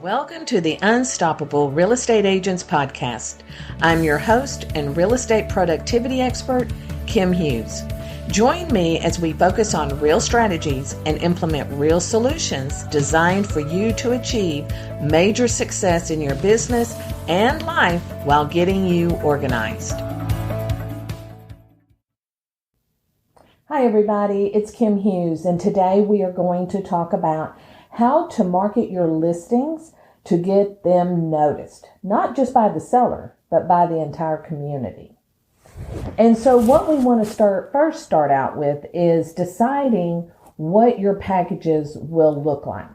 Welcome to the Unstoppable Real Estate Agents Podcast. I'm your host and real estate productivity expert, Kim Hughes. Join me as we focus on real strategies and implement real solutions designed for you to achieve major success in your business and life while getting you organized. Hi everybody, it's Kim Hughes, and today we are going to talk about how to market your listings to get them noticed, not just by the seller, but by the entire community. And so what we want to first start out with is deciding what your packages will look like.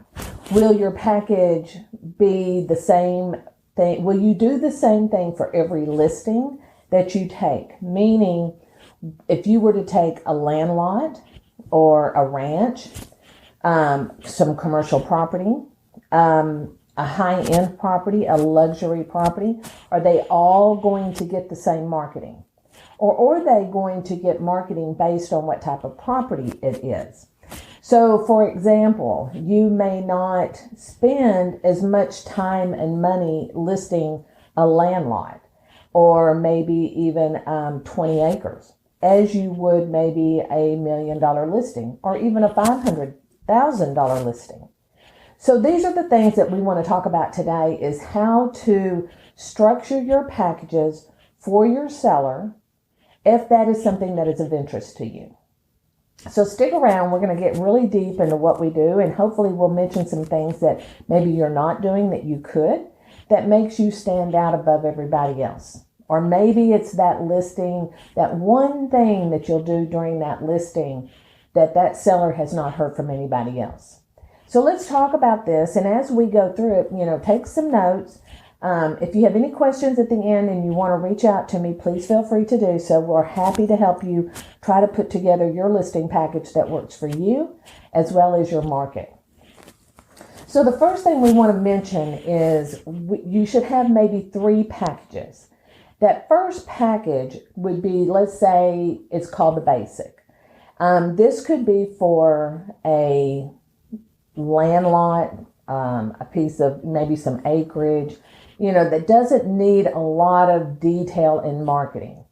Will your package be the same thing? Will you do the same thing for every listing that you take? Meaning, if you were to take a land lot or a ranch, some commercial property, a high-end property, a luxury property, are they all going to get the same marketing? Or are they going to get marketing based on what type of property it is? So, for example, you may not spend as much time and money listing a land lot or maybe even 20 acres as you would maybe a $1 million listing or even a $500,000 listing. So these are the things that we want to talk about today, is how to structure your packages for your seller if that is something that is of interest to you. So stick around. We're going to get really deep into what we do, and hopefully we'll mention some things that maybe you're not doing that you could, that makes you stand out above everybody else. Or maybe it's that listing, that one thing that you'll do during that listing that seller has not heard from anybody else. So let's talk about this. And as we go through it, take some notes. If you have any questions at the end and you want to reach out to me, please feel free to do so. We're happy to help you try to put together your listing package that works for you as well as your market. So the first thing we want to mention is you should have maybe 3 packages. That first package would be, let's say it's called the basic. This could be for a land lot, a piece of maybe some acreage, that doesn't need a lot of detail in marketing.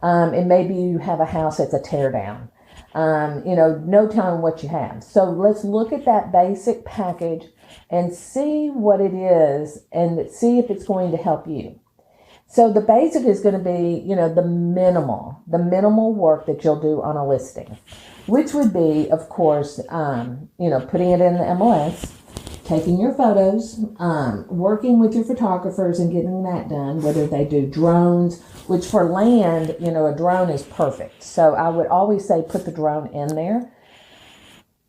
And maybe you have a house that's a tear down. No telling what you have. So let's look at that basic package and see what it is and see if it's going to help you. So the basic is going to be, the minimal work that you'll do on a listing, which would be, of course, putting it in the MLS, taking your photos, working with your photographers and getting that done, whether they do drones, which for land, a drone is perfect. So I would always say put the drone in there,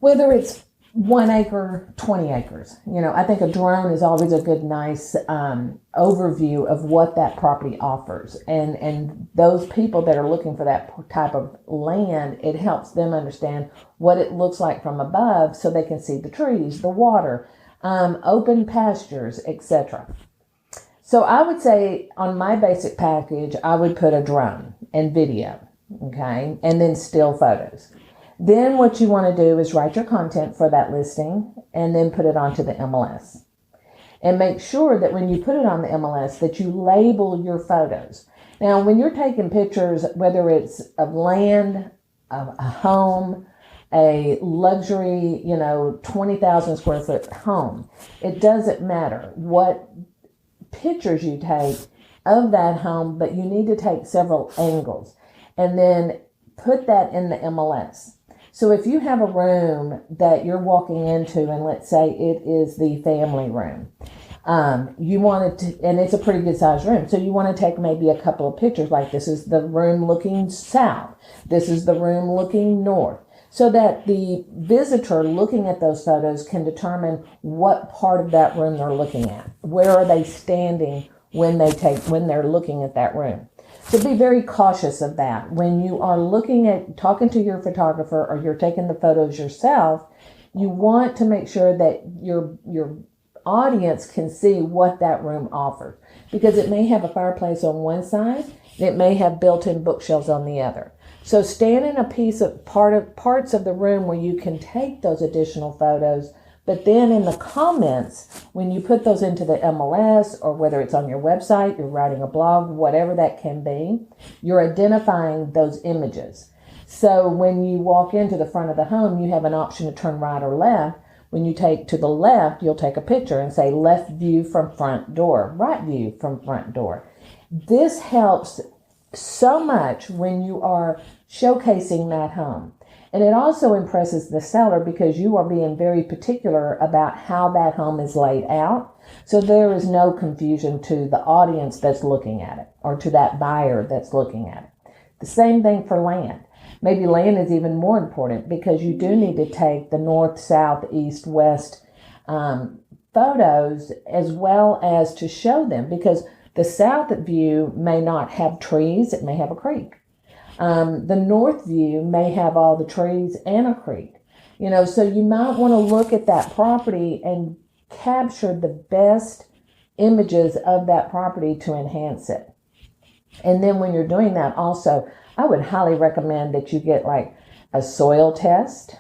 whether it's 1 acre, 20 acres. I think a drone is always a good, nice overview of what that property offers. And those people that are looking for that type of land, it helps them understand what it looks like from above so they can see the trees, the water, open pastures, etc. So I would say on my basic package, I would put a drone and video, okay, and then still photos. Then what you want to do is write your content for that listing and then put it onto the MLS. And make sure that when you put it on the MLS that you label your photos. Now, when you're taking pictures, whether it's of land, of a home, a luxury, 20,000 square foot home, it doesn't matter what pictures you take of that home, but you need to take several angles and then put that in the MLS. So if you have a room that you're walking into, and let's say it is the family room, you want it to, and it's a pretty good sized room. So you want to take maybe a couple of pictures, like this is the room looking south. This is the room looking north. So that the visitor looking at those photos can determine what part of that room they're looking at. Where are they standing when they're looking at that room? So be very cautious of that. When you are talking to your photographer or you're taking the photos yourself, you want to make sure that your audience can see what that room offers, because it may have a fireplace on one side, and it may have built-in bookshelves on the other. So stand in a parts of the room where you can take those additional photos But then in the comments, when you put those into the MLS, or whether it's on your website, you're writing a blog, whatever that can be, you're identifying those images. So when you walk into the front of the home, you have an option to turn right or left. When you take to the left, you'll take a picture and say left view from front door, right view from front door. This helps so much when you are showcasing that home. And it also impresses the seller because you are being very particular about how that home is laid out. So there is no confusion to the audience that's looking at it, or to that buyer that's looking at it. The same thing for land. Maybe land is even more important because you do need to take the north, south, east, west photos, as well as to show them, because the south view may not have trees, it may have a creek. The north view may have all the trees and a creek. So you might want to look at that property and capture the best images of that property to enhance it. And then when you're doing that also, I would highly recommend that you get like a soil test,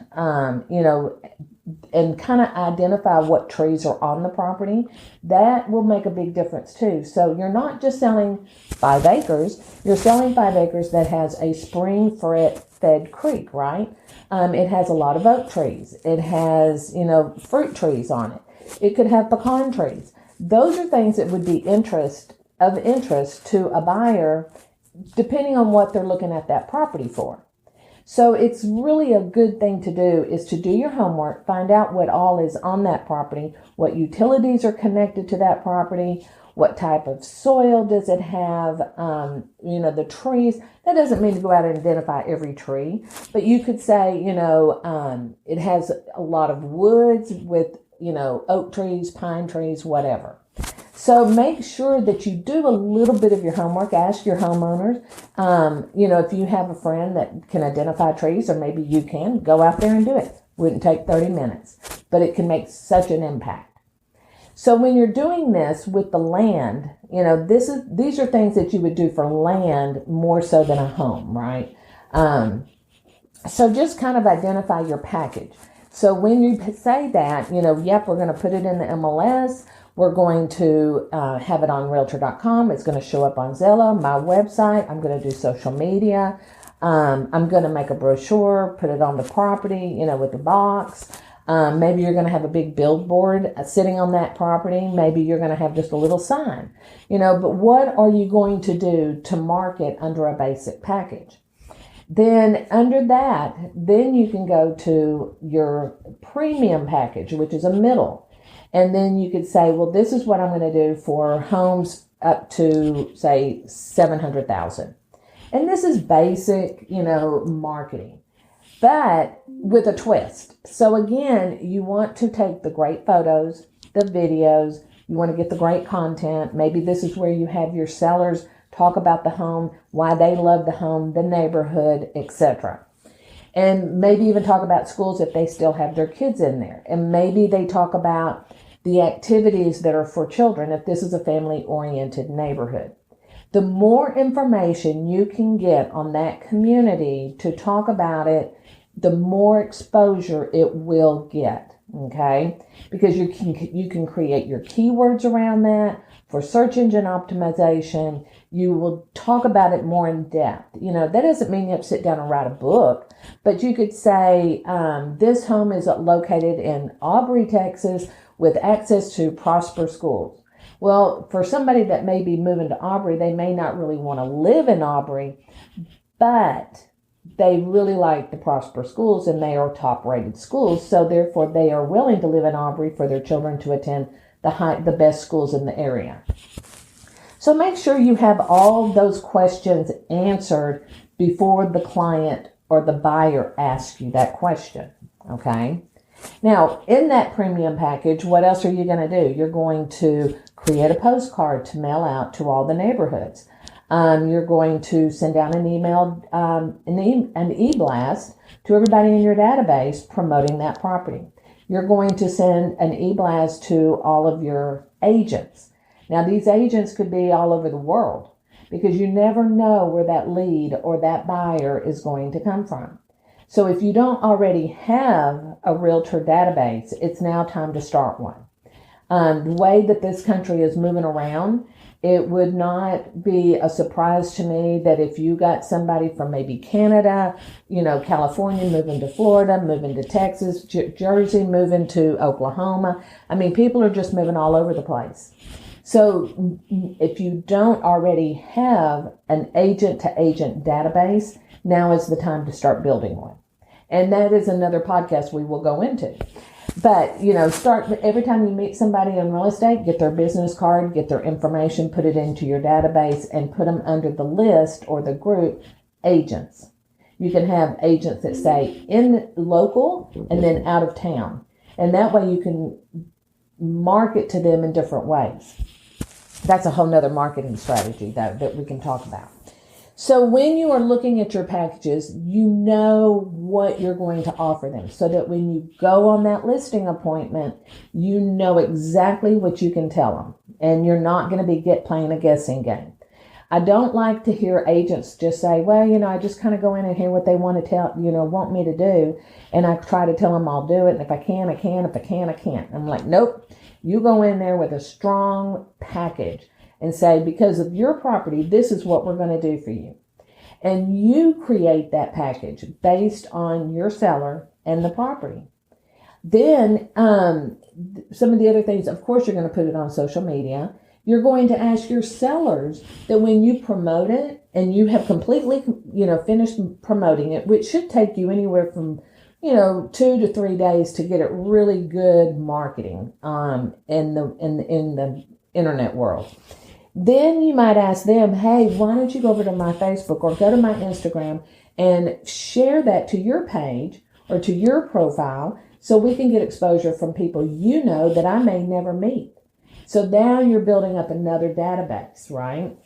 and kind of identify what trees are on the property. That will make a big difference too. So you're not just selling 5 acres, you're selling 5 acres that has a spring-fed creek, right? It has a lot of oak trees. It has, fruit trees on it. It could have pecan trees. Those are things that would be of interest to a buyer, depending on what they're looking at that property for. So it's really a good thing to do is to do your homework, find out what all is on that property, what utilities are connected to that property, what type of soil does it have, the trees. That doesn't mean to go out and identify every tree, but you could say, it has a lot of woods with, oak trees, pine trees, whatever. So make sure that you do a little bit of your homework. Ask your homeowners, if you have a friend that can identify trees, or maybe you can, go out there and do it. Wouldn't take 30 minutes, but it can make such an impact. So when you're doing this with the land, these are things that you would do for land more so than a home, right? So just kind of identify your package. So when you say that, yep, we're going to put it in the MLS. We're going to have it on Realtor.com. It's going to show up on Zillow, my website. I'm going to do social media. I'm going to make a brochure, put it on the property, with the box. Maybe you're going to have a big billboard sitting on that property. Maybe you're going to have just a little sign, but what are you going to do to market under a basic package? Then under that, then you can go to your premium package, which is a middle. And then you could say, well, this is what I'm going to do for homes up to, say, $700,000. And this is basic, marketing, but with a twist. So again, you want to take the great photos, the videos, you want to get the great content. Maybe this is where you have your sellers talk about the home, why they love the home, the neighborhood, etc. And maybe even talk about schools if they still have their kids in there. And maybe they talk about the activities that are for children if this is a family-oriented neighborhood. The more information you can get on that community to talk about it, the more exposure it will get, okay? Because you can create your keywords around that. For search engine optimization, you will talk about it more in depth. That doesn't mean you have to sit down and write a book, but you could say, this home is located in Aubrey, Texas, with access to Prosper schools. Well, for somebody that may be moving to Aubrey, they may not really want to live in Aubrey, but they really like the Prosper schools and they are top rated schools. So therefore they are willing to live in Aubrey for their children to attend the best schools in the area. So make sure you have all those questions answered before the client or the buyer asks you that question. Okay. Now, in that premium package, what else are you going to do? You're going to create a postcard to mail out to all the neighborhoods. You're going to send out an email, an e-blast to everybody in your database promoting that property. You're going to send an e-blast to all of your agents. Now, these agents could be all over the world because you never know where that lead or that buyer is going to come from. So if you don't already have a realtor database, it's now time to start one. The way that this country is moving around, it would not be a surprise to me that if you got somebody from maybe Canada, California, moving to Florida, moving to Texas, Jersey, moving to Oklahoma. I mean, people are just moving all over the place. So if you don't already have an agent-to-agent database, now is the time to start building one. And that is another podcast we will go into. But, start every time you meet somebody in real estate, get their business card, get their information, put it into your database, and put them under the list or the group agents. You can have agents that say in local and then out of town. And that way you can market to them in different ways. That's a whole nother marketing strategy that we can talk about. So when you are looking at your packages, you know what you're going to offer them so that when you go on that listing appointment, you know exactly what you can tell them and you're not going to be playing a guessing game. I don't like to hear agents just say, well, I just kind of go in and hear what they want to want me to do. And I try to tell them I'll do it. And if I can, I can. If I can, I can't. I'm like, nope. You go in there with a strong package and say, because of your property, this is what we're going to do for you. And you create that package based on your seller and the property. Then some of the other things, of course, you're going to put it on social media. You're going to ask your sellers that when you promote it and you have completely, finished promoting it, which should take you anywhere from 2 to 3 days to get it really good marketing in the internet world. Then you might ask them, hey, why don't you go over to my Facebook or go to my Instagram and share that to your page or to your profile so we can get exposure from people that I may never meet. So now you're building up another database, right?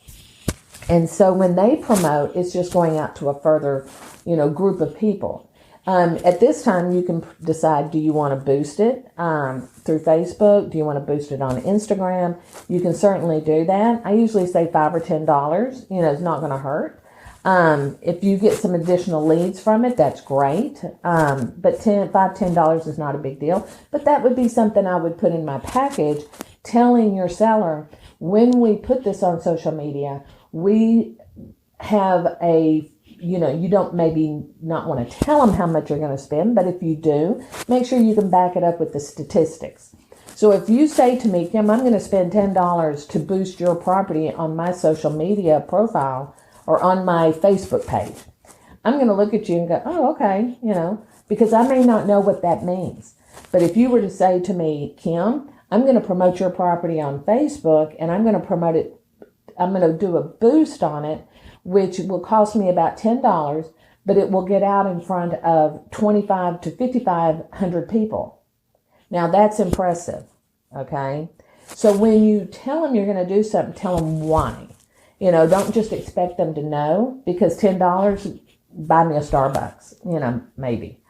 And so when they promote, it's just going out to a further, group of people. At this time, you can decide, do you want to boost it through Facebook? Do you want to boost it on Instagram? You can certainly do that. I usually say $5 or $10, it's not going to hurt. If you get some additional leads from it, that's great. But $5, $10 is not a big deal. But that would be something I would put in my package, telling your seller, when we put this on social media, we have you don't maybe not want to tell them how much you're going to spend, but if you do, make sure you can back it up with the statistics. So if you say to me, Kim, I'm going to spend $10 to boost your property on my social media profile or on my Facebook page, I'm going to look at you and go, oh, okay, because I may not know what that means. But if you were to say to me, Kim, I'm going to promote your property on Facebook and I'm going to promote it, I'm going to do a boost on it, which will cost me about $10, but it will get out in front of 25 to 5,500 people. Now that's impressive, okay? So when you tell them you're going to do something, tell them why. Don't just expect them to know, because $10, buy me a Starbucks, maybe.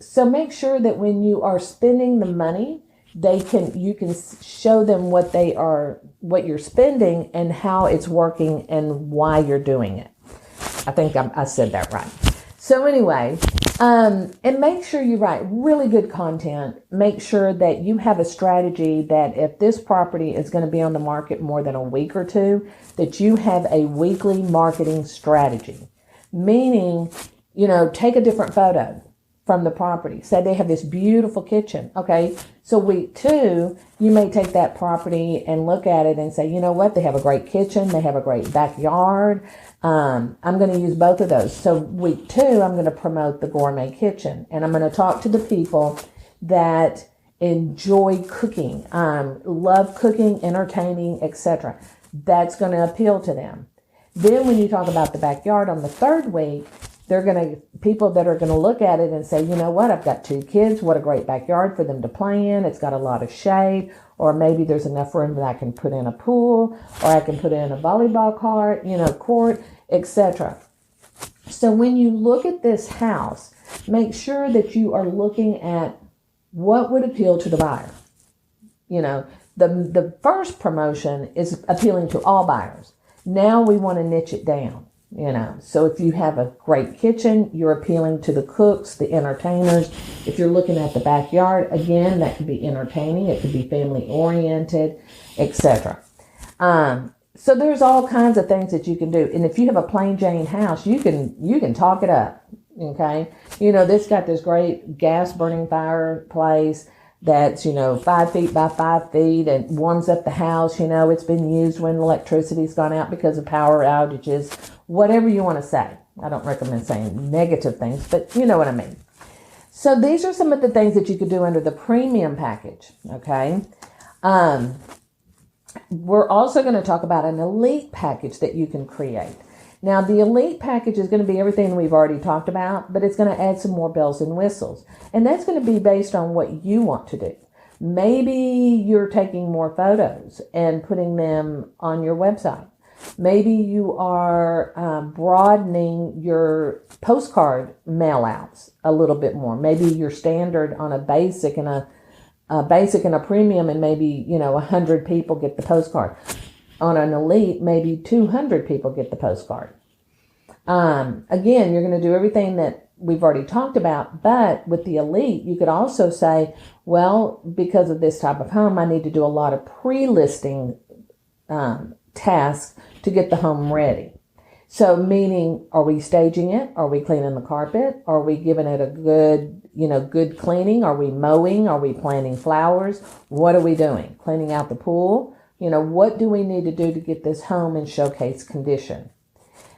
So make sure that when you are spending the money, you can show them what you're spending and how it's working and why you're doing it. I think I said that right. So anyway, and make sure you write really good content. Make sure that you have a strategy that if this property is going to be on the market more than a week or two, that you have a weekly marketing strategy. Meaning, take a different photo from the property. Say they have this beautiful kitchen. Okay, so week 2, you may take that property and look at it and say, you know what, they have a great kitchen, they have a great backyard. I'm going to use both of those. So week 2, I'm going to promote the gourmet kitchen, and I'm going to talk to the people that enjoy cooking, love cooking, entertaining, etc. That's going to appeal to them. Then when you talk about the backyard on the 3rd week, people that are going to look at it and say, you know what, I've got 2 kids. What a great backyard for them to play in. It's got a lot of shade, or maybe there's enough room that I can put in a pool, or I can put in a volleyball court, etc. So when you look at this house, make sure that you are looking at what would appeal to the buyer. The first promotion is appealing to all buyers. Now we want to niche it down. So if you have a great kitchen, you're appealing to the cooks, the entertainers. If you're looking at the backyard, again, that could be entertaining. It could be family oriented, etc. So there's all kinds of things that you can do. And if you have a plain Jane house, you can talk it up. Okay. This got this great gas burning fireplace that's, 5 feet by 5 feet and warms up the house. It's been used when electricity's gone out because of power outages, whatever you want to say. I don't recommend saying negative things, but you know what I mean. So these are some of the things that you could do under the premium package. Okay. We're also going to talk about an elite package that you can create. Now, the elite package is going to be everything we've already talked about, but it's going to add some more bells and whistles. And that's going to be based on what you want to do. Maybe you're taking more photos and putting them on your website. Maybe you are broadening your postcard mail outs a little bit more. Maybe you're standard on a basic and a premium, and maybe 100 people get the postcard. On an elite, maybe 200 people get the postcard. Again, you're going to do everything that we've already talked about, but with the elite, you could also say, well, because of this type of home, I need to do a lot of pre-listing tasks to get the home ready. So meaning, are we staging it? Are we cleaning the carpet? Are we giving it a good cleaning? Are we mowing? Are we planting flowers? What are we doing? Cleaning out the pool? What do we need to do to get this home in showcase condition?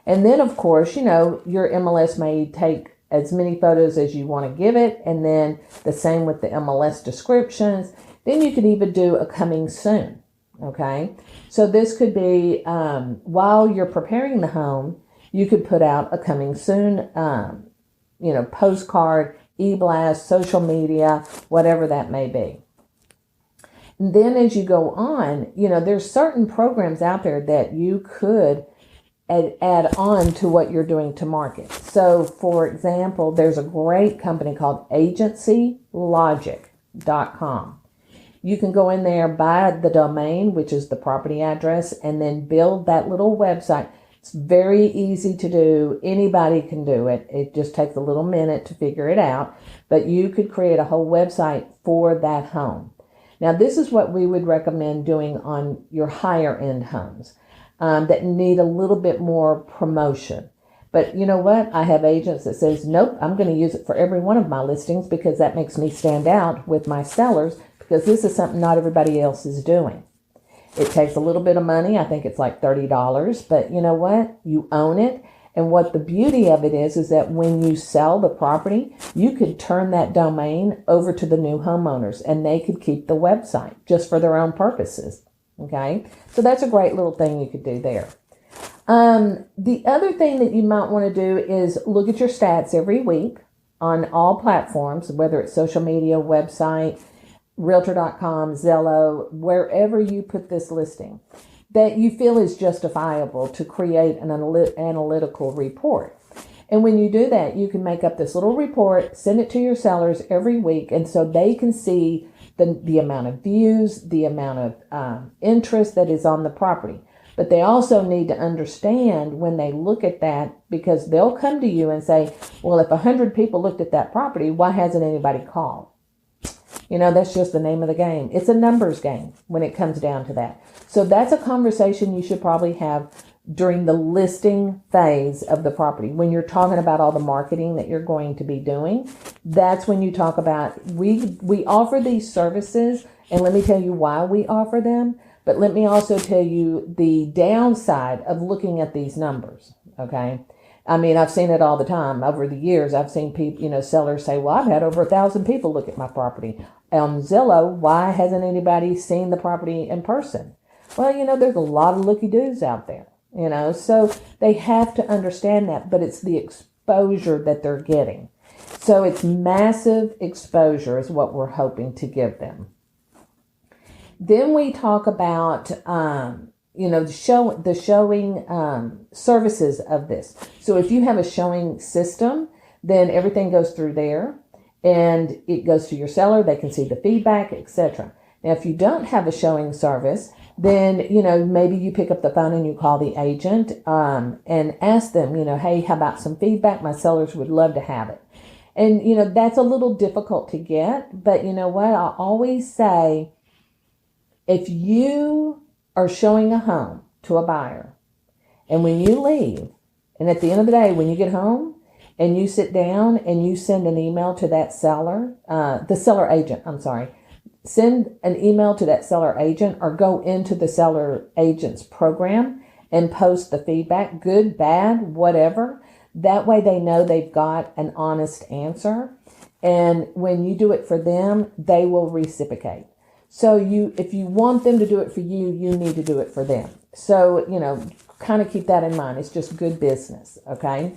And then, of course, your MLS may take as many photos as you want to give it. And then the same with the MLS descriptions. Then you could even do a coming soon. Okay. So this could be, while you're preparing the home, you could put out a coming soon, postcard, e-blast, social media, whatever that may be. And then as you go on, there's certain programs out there that you could add on to what you're doing to market. So, for example, there's a great company called agencylogic.com. You can go in there, buy the domain, which is the property address, and then build that little website. It's very easy to do. Anybody can do it. It just takes a little minute to figure it out. But you could create a whole website for that home. Now, this is what we would recommend doing on your higher end homes that need a little bit more promotion. But you know what? I have agents that says, nope, I'm going to use it for every one of my listings because that makes me stand out with my sellers because this is something not everybody else is doing. It takes a little bit of money. I think it's like $30, but you know what? You own it. And what the beauty of it is that when you sell the property, you could turn that domain over to the new homeowners and they could keep the website just for their own purposes. Okay. So that's a great little thing you could do there. The other thing that you might want to do is look at your stats every week on all platforms, whether it's social media, website, Realtor.com, Zillow, wherever you put this listing, that you feel is justifiable to create an analytical report. And when you do that, you can make up this little report, send it to your sellers every week, and so they can see the amount of views, the amount of interest that is on the property. But they also need to understand when they look at that, because they'll come to you and say, well, if 100 people looked at that property, why hasn't anybody called? That's just the name of the game. It's a numbers game when it comes down to that. So that's a conversation you should probably have during the listing phase of the property. When you're talking about all the marketing that you're going to be doing, that's when you talk about, we offer these services, and let me tell you why we offer them, but let me also tell you the downside of looking at these numbers, okay? I mean, I've seen it all the time. Over the years, I've seen people, sellers say, well, I've had over 1,000 people look at my property. On Zillow, why hasn't anybody seen the property in person? Well, there's a lot of looky-doos out there, so they have to understand that, but it's the exposure that they're getting. So it's massive exposure is what we're hoping to give them. Then we talk about, the showing services of this. So if you have a showing system, then everything goes through there and it goes to your seller. They can see the feedback, etc. Now, if you don't have a showing service, then, maybe you pick up the phone and you call the agent and ask them, hey, how about some feedback? My sellers would love to have it. And, that's a little difficult to get. But you know what? I always say, if you are showing a home to a buyer and when you leave, and at the end of the day, when you get home and you sit down and you send an email to that seller, the seller agent, send an email to that seller agent or go into the seller agent's program and post the feedback, good, bad, whatever. That way they know they've got an honest answer. And when you do it for them, they will reciprocate. So if you want them to do it for you, you need to do it for them. So, kind of keep that in mind. It's just good business. Okay.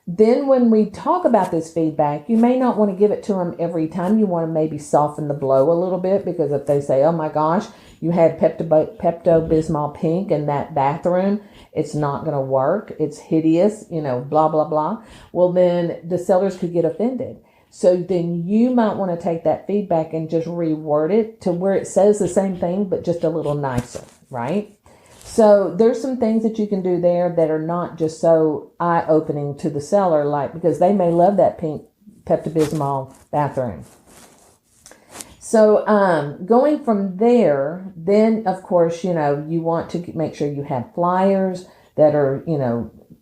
Then when we talk about this feedback, you may not want to give it to them every time. You want to maybe soften the blow a little bit, because if they say, oh my gosh, you had Pepto-Bismol pink in that bathroom, it's not going to work. It's hideous, blah, blah, blah. Well, then the sellers could get offended. So then you might want to take that feedback and just reword it to where it says the same thing, but just a little nicer, right? So there's some things that you can do there that are not just so eye-opening to the seller, because they may love that pink Pepto-Bismol bathroom. So going from there, then of course, you want to make sure you have flyers that are,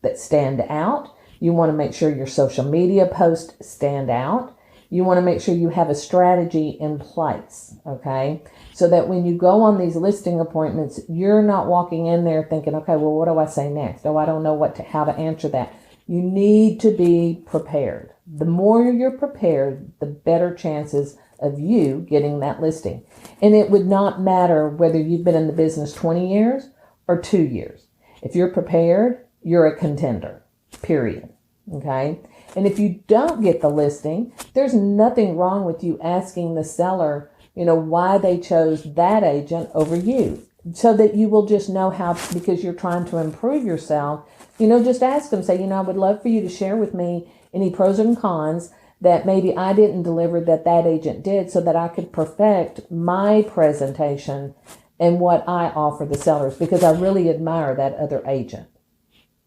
that stand out. You want to make sure your social media posts stand out. You want to make sure you have a strategy in place, okay? So that when you go on these listing appointments, you're not walking in there thinking, okay, well, what do I say next? Oh, I don't know how to answer that. You need to be prepared. The more you're prepared, the better chances of you getting that listing. And it would not matter whether you've been in the business 20 years or 2 years. If you're prepared, you're a contender, period. Okay. And if you don't get the listing, there's nothing wrong with you asking the seller, why they chose that agent over you, so that you will just know how, because you're trying to improve yourself, just ask them, say, I would love for you to share with me any pros and cons that maybe I didn't deliver that agent did, so that I could perfect my presentation and what I offer the sellers, because I really admire that other agent.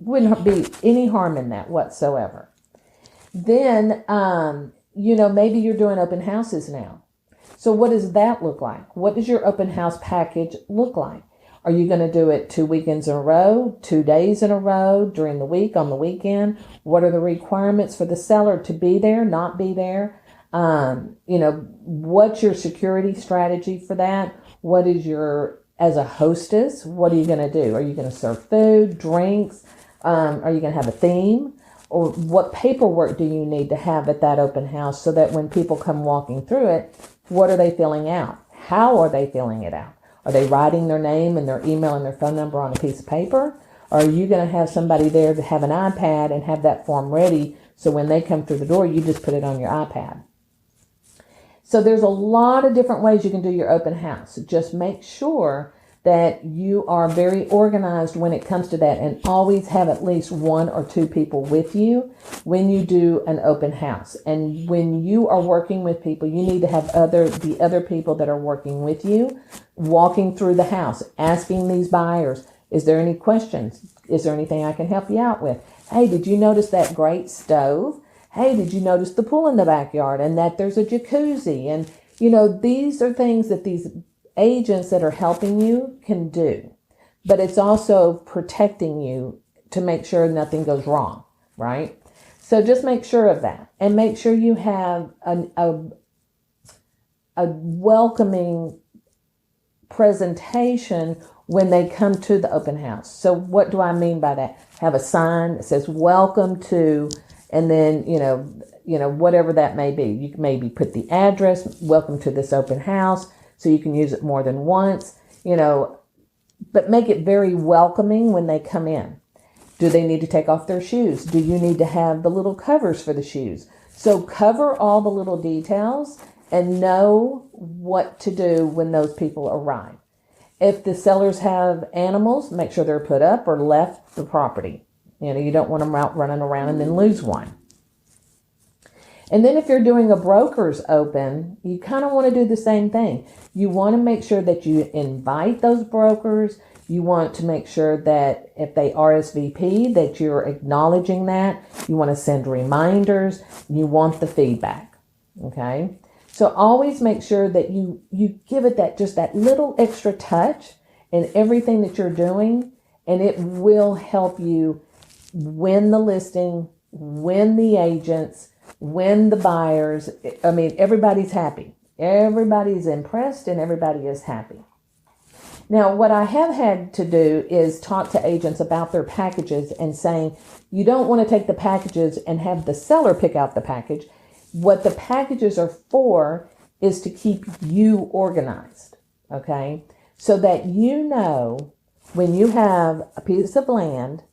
Wouldn't be any harm in that whatsoever. Then, maybe you're doing open houses now. So what does that look like? What does your open house package look like? Are you going to do it 2 weekends in a row, 2 days in a row, during the week, on the weekend? What are the requirements for the seller to be there, not be there? What's your security strategy for that? What is as a hostess, what are you going to do? Are you going to serve food, drinks? Are you going to have a theme? Or what paperwork do you need to have at that open house, so that when people come walking through it, what are they filling out? How are they filling it out? Are they writing their name and their email and their phone number on a piece of paper? Or are you going to have somebody there to have an iPad and have that form ready, so when they come through the door, you just put it on your iPad? So there's a lot of different ways you can do your open house. Just make sure that you are very organized when it comes to that, and always have at least 1 or 2 people with you when you do an open house. And when you are working with people, you need to have the other people that are working with you walking through the house, asking these buyers, is there any questions? Is there anything I can help you out with? Hey, did you notice that great stove? Hey, did you notice the pool in the backyard and that there's a jacuzzi? And, these are things that these agents that are helping you can do, but it's also protecting you to make sure nothing goes wrong, right? So just make sure of that, and make sure you have a welcoming presentation when they come to the open house. So what do I mean by that? Have a sign that says welcome to, and then, whatever that may be. You can maybe put the address, welcome to this open house, so you can use it more than once, but make it very welcoming when they come in. Do they need to take off their shoes? Do you need to have the little covers for the shoes? So cover all the little details and know what to do when those people arrive. If the sellers have animals, make sure they're put up or left the property. You don't want them out running around and then lose one. And then if you're doing a broker's open, you kind of want to do the same thing. You want to make sure that you invite those brokers. You want to make sure that if they RSVP, that you're acknowledging that. You want to send reminders. You want the feedback. Okay? So always make sure that you give it that little extra touch in everything that you're doing, and it will help you win the listing, win the agents, win the buyers. I mean, everybody's happy. Everybody's impressed and everybody is happy. Now, what I have had to do is talk to agents about their packages and saying, you don't want to take the packages and have the seller pick out the package. What the packages are for is to keep you organized, okay? So that you know when you have a piece of land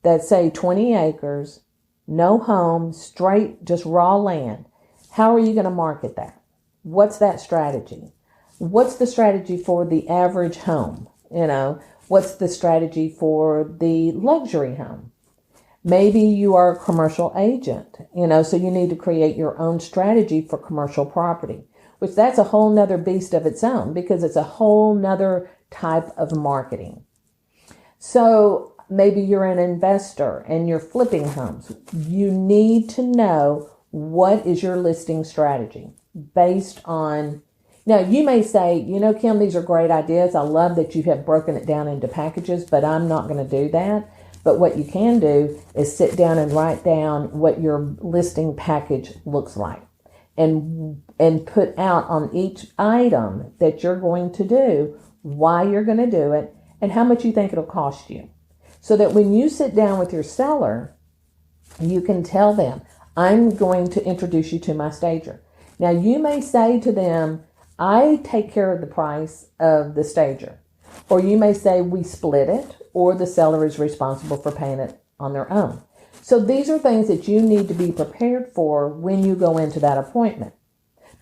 that's, say, 20 acres, no home, straight, just raw land, how are you going to market that? What's that strategy? What's the strategy for the average home? What's the strategy for the luxury home? Maybe you are a commercial agent, so you need to create your own strategy for commercial property, which that's a whole nother beast of its own because it's a whole nother type of marketing. So maybe you're an investor and you're flipping homes. You need to know what is your listing strategy based on. Now, you may say, Kim, these are great ideas. I love that you have broken it down into packages, but I'm not going to do that. But what you can do is sit down and write down what your listing package looks like and put out on each item that you're going to do, why you're going to do it, and how much you think it'll cost you. So that when you sit down with your seller, you can tell them, I'm going to introduce you to my stager. Now, you may say to them, I take care of the price of the stager. Or you may say we split it, or the seller is responsible for paying it on their own. So these are things that you need to be prepared for when you go into that appointment.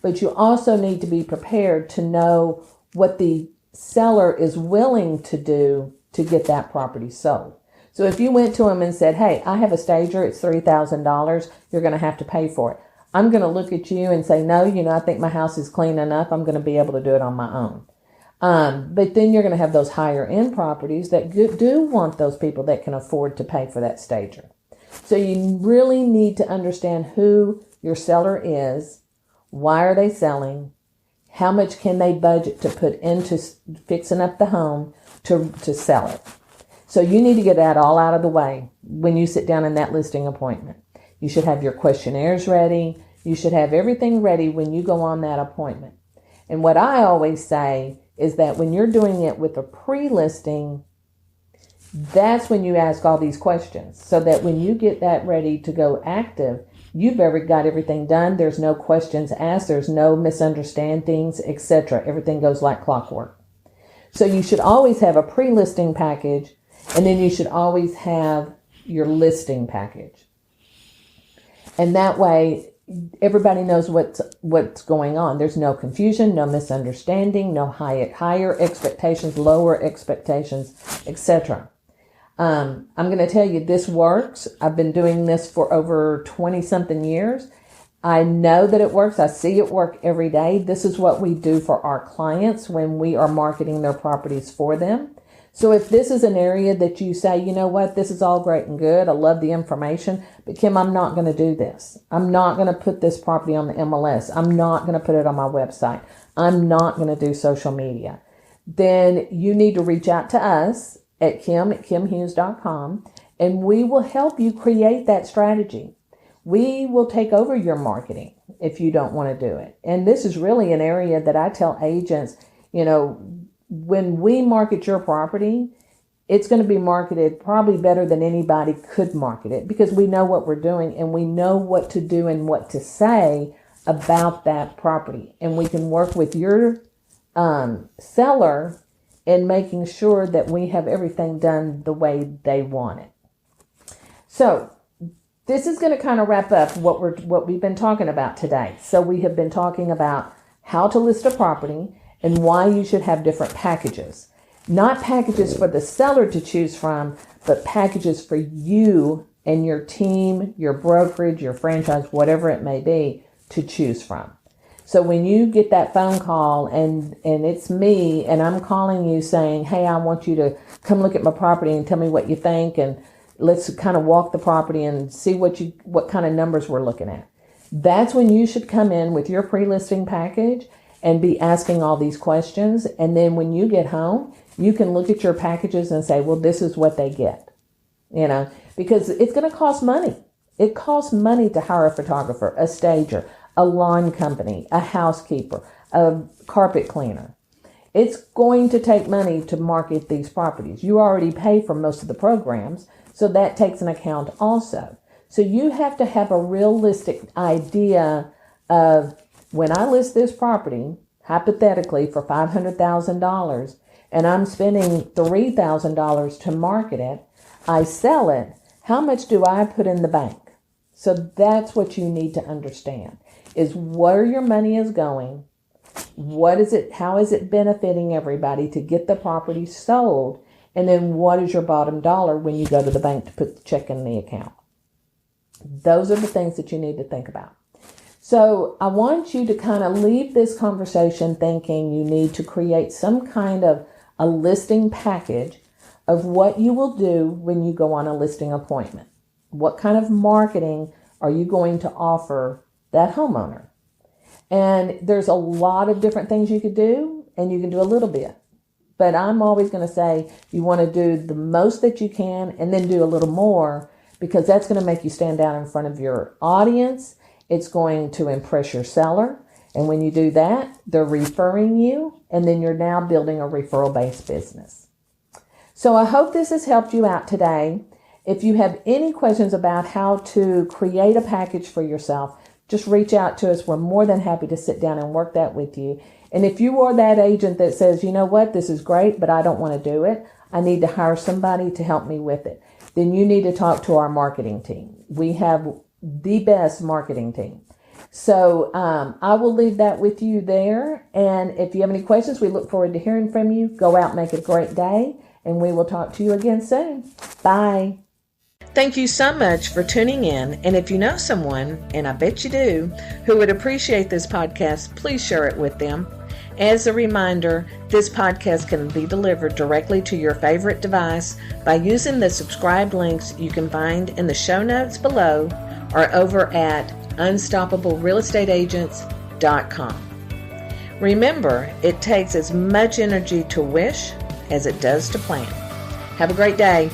But you also need to be prepared to know what the seller is willing to do to get that property sold. So if you went to them and said, hey, I have a stager, it's $3,000, you're going to have to pay for it. I'm going to look at you and say, no, I think my house is clean enough. I'm going to be able to do it on my own. But then you're going to have those higher end properties that do want those people that can afford to pay for that stager. So you really need to understand who your seller is, why are they selling, how much can they budget to put into fixing up the home to sell it. So you need to get that all out of the way when you sit down in that listing appointment. You should have your questionnaires ready. You should have everything ready when you go on that appointment. And what I always say is that when you're doing it with a pre-listing, that's when you ask all these questions so that when you get that ready to go active, you've got everything done. There's no questions asked. There's no misunderstandings, etc. Everything goes like clockwork. So you should always have a pre-listing package, and then you should always have your listing package. And that way, everybody knows what's going on. There's no confusion, no misunderstanding, no higher expectations, lower expectations, etc. I'm going to tell you, this works. I've been doing this for over 20-something years. I know that it works. I see it work every day. This is what we do for our clients when we are marketing their properties for them. So if this is an area that you say, you know what, this is all great and good, I love the information, but Kim, I'm not going to do this. I'm not going to put this property on the MLS. I'm not going to put it on my website. I'm not going to do social media. Then you need to reach out to us at kim@kimhughes.com, and we will help you create that strategy. We will take over your marketing if you don't want to do it. And this is really an area that I tell agents, when we market your property, it's going to be marketed probably better than anybody could market it because we know what we're doing and we know what to do and what to say about that property. And we can work with your seller in making sure that we have everything done the way they want it. So this is going to kind of wrap up what we've been talking about today. So we have been talking about how to list a property and why you should have different packages. Not packages for the seller to choose from, but packages for you and your team, your brokerage, your franchise, whatever it may be, to choose from. So when you get that phone call and it's me and I'm calling you saying, hey, I want you to come look at my property and tell me what you think, and let's kind of walk the property and see what kind of numbers we're looking at. That's when you should come in with your pre-listing package and be asking all these questions. And then when you get home, you can look at your packages and say, well, this is what they get, because it's going to cost money. It costs money to hire a photographer, a stager, a lawn company, a housekeeper, a carpet cleaner. It's going to take money to market these properties. You already pay for most of the programs, so that takes an account also. So you have to have a realistic idea of, when I list this property, hypothetically for $500,000, and I'm spending $3,000 to market it, I sell it, how much do I put in the bank? So that's what you need to understand, is where your money is going. What is it? How is it benefiting everybody to get the property sold? And then what is your bottom dollar when you go to the bank to put the check in the account? Those are the things that you need to think about. So I want you to kind of leave this conversation thinking you need to create some kind of a listing package of what you will do when you go on a listing appointment. What kind of marketing are you going to offer that homeowner? And there's a lot of different things you could do, and you can do a little bit. But I'm always going to say you want to do the most that you can and then do a little more, because that's going to make you stand out in front of your audience. It's going to impress your seller. And when you do that, they're referring you, and then you're now building a referral-based business. So I hope this has helped you out today. If you have any questions about how to create a package for yourself, just reach out to us. We're more than happy to sit down and work that with you. And if you are that agent that says, you know what, this is great, but I don't want to do it, I need to hire somebody to help me with it, then you need to talk to our marketing team. We have the best marketing team. So I will leave that with you there. And if you have any questions, we look forward to hearing from you. Go out, make a great day, and we will talk to you again soon. Bye. Thank you so much for tuning in. And if you know someone, and I bet you do, who would appreciate this podcast, please share it with them. As a reminder, this podcast can be delivered directly to your favorite device by using the subscribe links you can find in the show notes below or over at unstoppablerealestateagents.com. Remember, it takes as much energy to wish as it does to plan. Have a great day.